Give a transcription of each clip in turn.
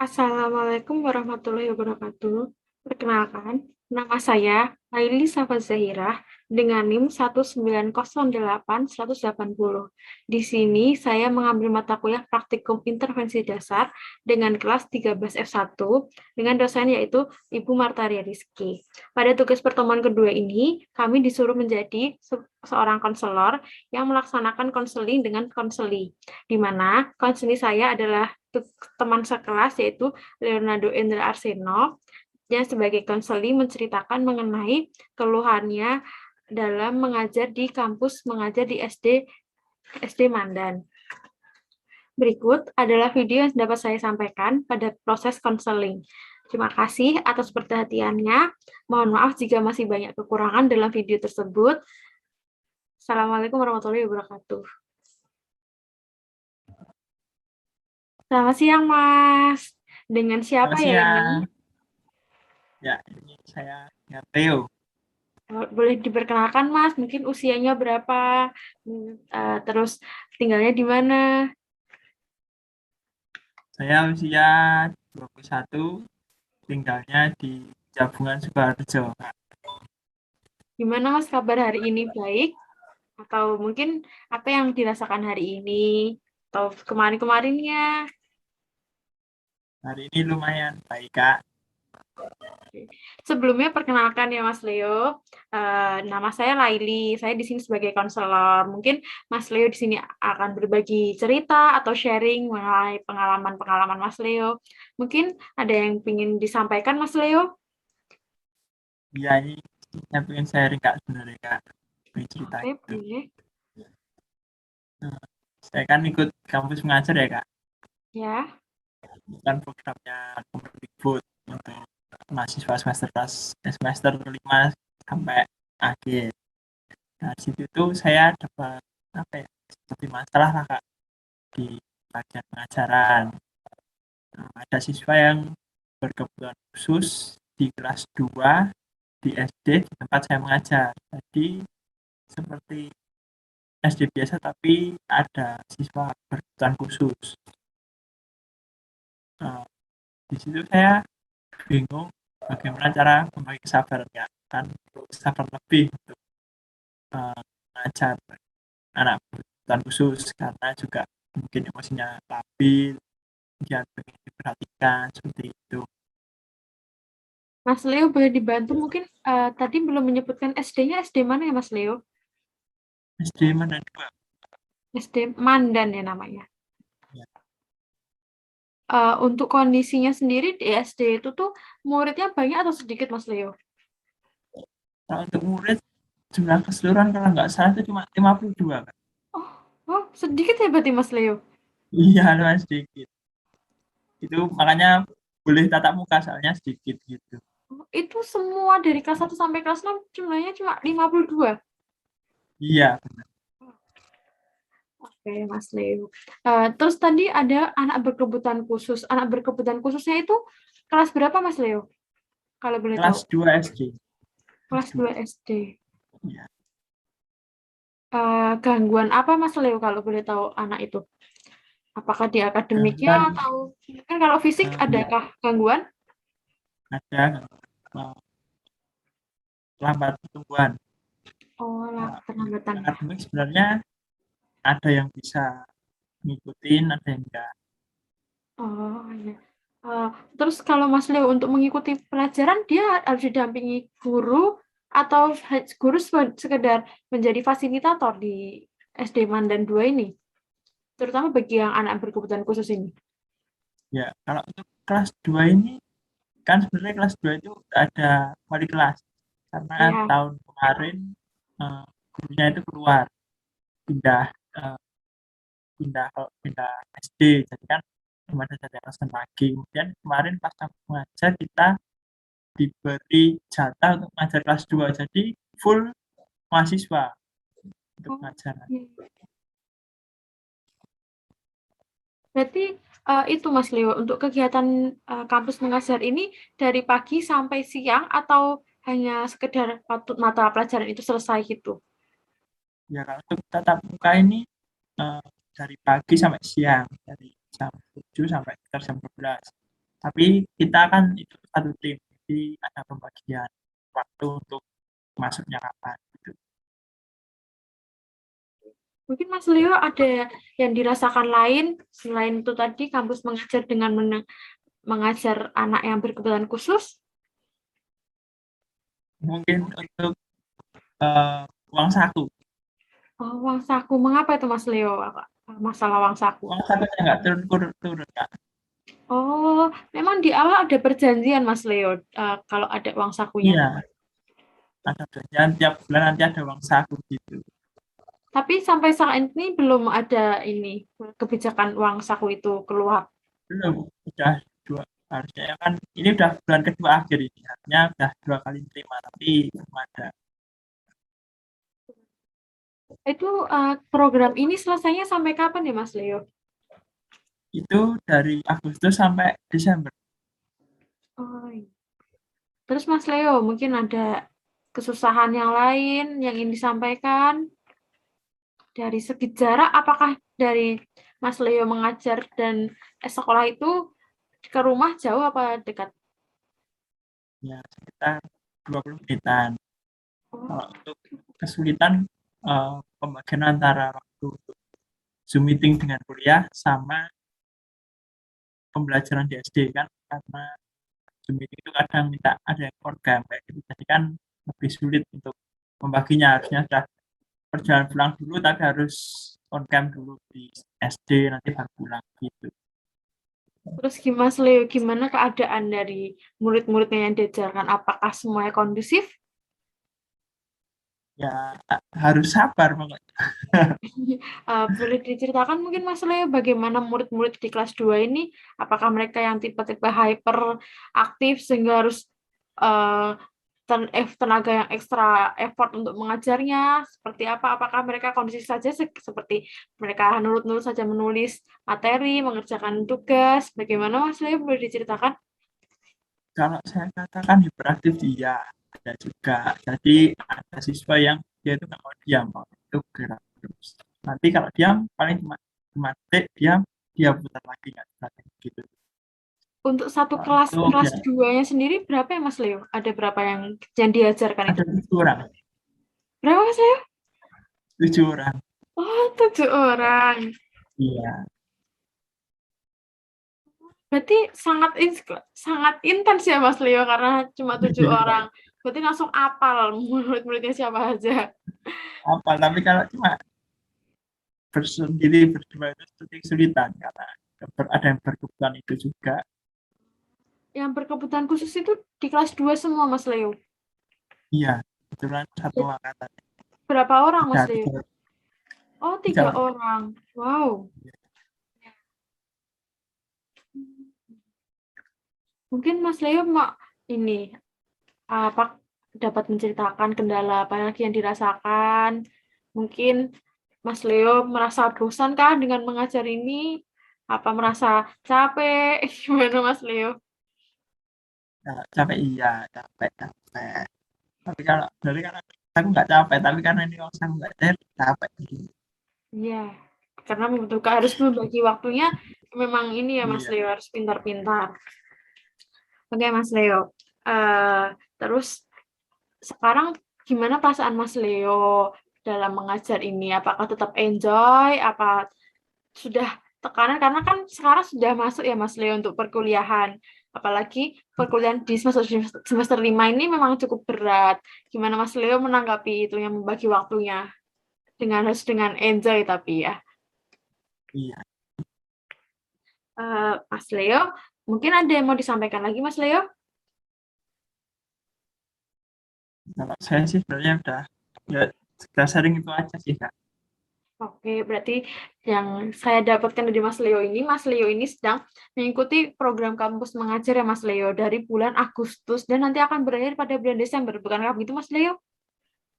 Assalamualaikum warahmatullahi wabarakatuh. Perkenalkan, nama saya Laili Safa Zahirah dengan NIM 1908180. Di sini saya mengambil mata kuliah praktikum intervensi dasar dengan kelas 13F1 dengan dosen yaitu Ibu Martaria Rizky. Pada tugas pertemuan kedua ini, kami disuruh menjadi seorang konselor yang melaksanakan konseling dengan konseli, di mana konseli saya adalah teman sekelas yaitu Leonardo Endra Arseno yang sebagai konseling menceritakan mengenai keluhannya dalam mengajar di kampus, mengajar di SD Mandan. Berikut adalah video yang dapat saya sampaikan pada proses konseling. Terima kasih atas perhatiannya. Mohon maaf jika masih banyak kekurangan dalam video tersebut. Assalamualaikum warahmatullahi wabarakatuh. Selamat siang, Mas. Dengan siapa Selamat ya siang. ini? Ya, ini saya Theo. Boleh diperkenalkan, Mas, mungkin usianya berapa, terus tinggalnya di mana? Saya usia 21, tinggalnya di Jabungan, Sukoharjo. Gimana, Mas, kabar hari ini? Baik? Atau mungkin apa yang dirasakan hari ini? Atau kemarin-kemarinnya? Hari ini lumayan baik, Kak. Sebelumnya perkenalkan ya Mas Leo, nama saya Laili, saya di sini sebagai konselor. Mungkin Mas Leo di sini akan berbagi cerita atau sharing mengenai pengalaman-pengalaman Mas Leo. Mungkin ada yang ingin disampaikan Mas Leo? Iya, ini saya pengen sharing, Kak, sebenarnya, Kak. Pengen cerita Oke, gitu. boleh. Nah, saya kan ikut kampus mengajar ya, Kak. Ya. Kan programnya Kemendikbud untuk mahasiswa semester 5 sampai akhir. Nah, di situ tuh saya dapat apa ya, seperti masalah lah, Kak, di bagian pengajaran. Nah, ada siswa yang berkebutuhan khusus di kelas 2 di SD di tempat saya mengajar. Jadi seperti SD biasa tapi ada siswa berkebutuhan khusus. Nah, di situ saya bingung bagaimana cara membagi kesabaran, ya kan, perlu sabar lebih untuk mengajar anak berkebutuhan khusus karena juga mungkin emosinya labil, dia pengen diperhatikan seperti itu. Mas Leo boleh dibantu mungkin tadi belum menyebutkan SD-nya SD mana ya Mas Leo? SD mana dua? SD Mandan ya namanya. Ya. Untuk kondisinya sendiri di SD itu tuh muridnya banyak atau sedikit Mas Leo? Kalau untuk murid jumlah keseluruhan kalau nggak salah itu cuma 52, Kak. Oh, oh sedikit ya berarti Mas Leo? Iya, lumayan sedikit. Itu makanya boleh tatap muka soalnya sedikit gitu. Itu semua dari kelas 1 sampai kelas 6 jumlahnya cuma 52. Iya, benar. Oke, Mas Leo. Terus tadi ada anak berkebutuhan khusus. Anak berkebutuhan khususnya itu kelas berapa, Mas Leo? Kalau boleh Kelas tahu. 2 SD. Kelas Kelas 2. 2 SD. Iya. Gangguan apa, Mas Leo, kalau boleh tahu anak itu? Apakah di akademiknya Gangguan atau kan kalau fisik ya, adakah gangguan? ada lambat pertumbuhan. Oh, Nah, perlambatan ya. akademik sebenarnya ada yang bisa ngikutin, ada yang enggak. Oh, ya. Eh, terus kalau Mas Leo untuk mengikuti pelajaran dia harus didampingi guru atau guru sekedar menjadi fasilitator di SD Mandan 2 ini, terutama bagi yang anak berkebutuhan khusus ini. Ya, kalau untuk kelas 2 ini kan sebenarnya kelas 2 itu ada wali kelas. Karena Ya. tahun kemarin eh, gurunya itu keluar, pindah eh, pindah pindah SD, jadi kan belum ada jadwal lagi. Kemudian kemarin pas aku mengajar kita diberi jatah untuk mengajar kelas 2, jadi full mahasiswa untuk Oh, mengajar. iya. Berarti itu Mas Leo untuk kegiatan kampus mengajar ini dari pagi sampai siang atau hanya sekedar mata pelajaran itu selesai gitu? Ya kalau untuk tatap muka ini dari pagi sampai siang, dari jam 7 sampai sekitar jam 12. Tapi kita kan itu satu tim, jadi ada pembagian waktu untuk masuknya kapan gitu. Mungkin Mas Leo ada yang dirasakan lain selain itu tadi kampus mengajar dengan mengajar anak yang berkebutuhan khusus? Mungkin untuk uang saku. Oh, uang saku. Mengapa itu Mas Leo? Masalah uang saku. Uang sakunya nggak turun-turun, Kak. Oh, memang di awal ada perjanjian Mas Leo kalau ada uang sakunya. Iya, ada perjanjian tiap bulan nanti ada uang saku gitu. Tapi sampai saat ini belum ada ini kebijakan uang saku itu keluar. Belum, udah dua, harusnya kan ini udah bulan kedua akhir ini, artinya udah 2 kali terima, tapi belum ada. Itu program ini selesainya sampai kapan ya Mas Leo? Itu dari Agustus sampai Desember. Oh, iya. Terus Mas Leo mungkin ada kesusahan yang lain yang ingin disampaikan dari segi jarak, apakah dari Mas Leo mengajar dan sekolah itu ke rumah jauh apa dekat? Ya, sekitar 20 menitan. Kalau Oh, untuk kesulitan pembagian antara waktu untuk Zoom meeting dengan kuliah sama pembelajaran di SD kan, karena Zoom meeting itu kadang minta ada yang program kayak gitu. Jadi kan lebih sulit untuk membaginya, harusnya sudah perjalanan pulang dulu tapi harus on cam dulu di SD nanti baru pulang gitu. terus Mas Leo, gimana keadaan dari murid-muridnya yang diajarkan? Apakah semuanya kondusif? Ya harus sabar pokoknya. Boleh diceritakan mungkin Mas Leo bagaimana murid-murid di kelas 2 ini, apakah mereka yang tipe-tipe hyperaktif sehingga harus uh, tenaga yang ekstra effort untuk mengajarnya, seperti apa? Apakah mereka kondisi saja seperti mereka nurut-nurut saja menulis materi, mengerjakan tugas, bagaimana Mas Leo boleh diceritakan? Kalau saya katakan hiperaktif dia ada juga. Jadi ada siswa yang dia itu nggak mau diam, mau itu gerak terus. Nanti kalau diam paling cuma detik diam, dia putar lagi nggak gerak gitu. Untuk satu Kalau kelas itu kelas ya 2-nya sendiri berapa ya Mas Leo? Ada berapa yang diajarkan itu? ada 7 orang, Berapa Mas Leo? 7 orang. Oh, 7 orang. Iya, Berarti sangat intens ya Mas Leo karena cuma 7 orang. Berarti langsung apal murid-muridnya siapa aja. apa? Tapi kalau cuma bersendiri berdua itu sedikit kesulitan karena ada yang berkebutuhan itu juga. Yang berkebutuhan khusus itu di kelas 2 semua Mas Leo. Iya, kebetulan satu angkatan Berapa orang ada Mas Leo? tiga, Oh, tiga 3 orang. orang. Wow. Mungkin Mas Leo mau ini apa dapat menceritakan kendala apa lagi yang dirasakan? Mungkin Mas Leo merasa bosan kah dengan mengajar ini? Apa merasa capek? Gimana Mas Leo? Kalau capek iya, capek. Tapi kalau dari kan aku nggak capek, tapi karena ini orang aku nggak capek. Iya, karena membutuhkan harus membagi waktunya. Memang ini ya Mas Iya, Leo harus pintar-pintar. Oke Mas Leo. Terus sekarang gimana perasaan Mas Leo dalam mengajar ini? Apakah tetap enjoy? Apa sudah tekanan? Karena kan sekarang sudah masuk ya Mas Leo untuk perkuliahan. Apalagi perkuliahan di semester 5 ini memang cukup berat. Gimana Mas Leo menanggapi itu yang membagi waktunya? Harus dengan enjoy tapi ya. iya. Mas Leo, mungkin ada yang mau disampaikan lagi Mas Leo? Kalau saya sih sebenarnya udah sering itu aja sih Kak. Oke, berarti yang saya dapatkan dari Mas Leo ini sedang mengikuti program kampus mengajar ya Mas Leo dari bulan Agustus dan nanti akan berakhir pada bulan Desember, bukankah begitu Mas Leo?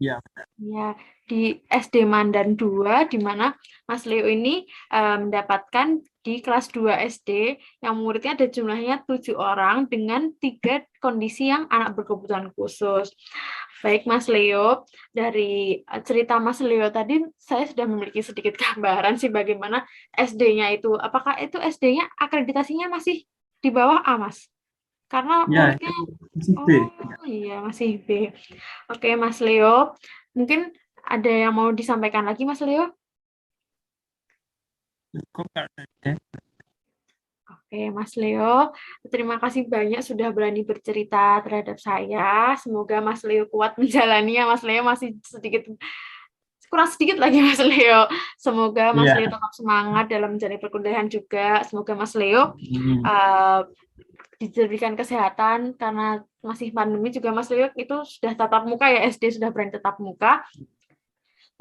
Iya, Ya, di SD Mandan 2, di mana Mas Leo ini mendapatkan di kelas 2 SD yang muridnya ada jumlahnya 7 orang dengan 3 kondisi yang anak berkebutuhan khusus. Baik Mas Leo, dari cerita Mas Leo tadi saya sudah memiliki sedikit gambaran sih bagaimana SD-nya itu. Apakah itu SD-nya akreditasinya masih di bawah A, Mas. Karena Ya, muridnya, itu masih B. Ya, oh iya, masih B. Oke, Mas Leo. Mungkin ada yang mau disampaikan lagi, Mas Leo? cukup kalau dari saya. Oke, Mas Leo, terima kasih banyak sudah berani bercerita terhadap saya. Semoga Mas Leo kuat menjalaninya. Mas Leo masih sedikit, kurang sedikit lagi Mas Leo. Semoga Mas Leo Iya. tetap semangat dalam menjalani perkuliahan juga. Semoga Mas Leo Hmm. diberikan kesehatan karena masih pandemi juga Mas Leo itu sudah tatap muka ya, SD sudah berani tatap muka.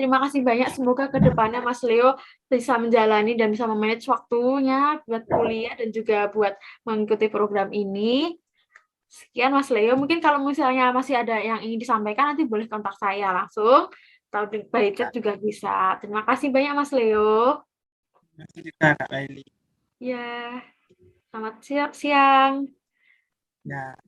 Terima kasih banyak. Semoga ke depannya Mas Leo bisa menjalani dan bisa memanage waktunya buat kuliah dan juga buat mengikuti program ini. Sekian Mas Leo. Mungkin kalau misalnya masih ada yang ingin disampaikan, nanti boleh kontak saya langsung. Atau by chat juga bisa. Terima kasih banyak Mas Leo. Terima kasih juga Kak Laili. Ya, selamat siang. Ya.